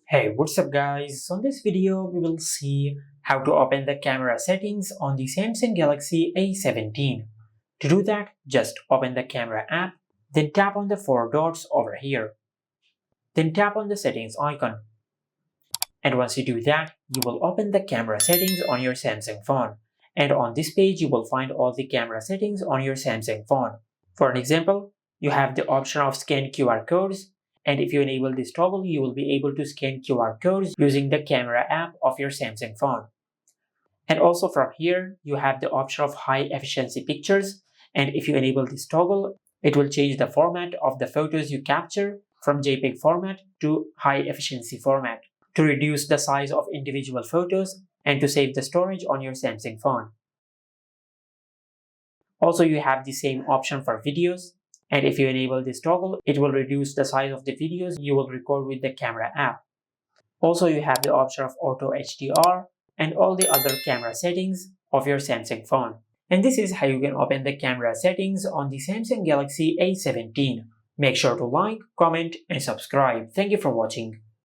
Hey, what's up guys? So in this video, we will see how to open the camera settings on the Samsung Galaxy A17. To do that, just open the camera app, then tap on the four dots over here. Then tap on the settings icon. And once you do that, you will open the camera settings on your Samsung phone. And on this page, you will find all the camera settings on your Samsung phone. For an example, you have the option of scan QR codes, and if you enable this toggle, you will be able to scan QR codes using the camera app of your Samsung phone. And also from here, you have the option of high efficiency pictures, and if you enable this toggle, it will change the format of the photos you capture from JPEG format to high efficiency format to reduce the size of individual photos and to save the storage on your Samsung phone. Also, you have the same option for videos, and if you enable this toggle, it will reduce the size of the videos you will record with the camera app. Also, you have the option of auto HDR and all the other camera settings of your Samsung phone. And this is how you can open the camera settings on the Samsung Galaxy A17. Make sure to like, comment, and subscribe. Thank you for watching.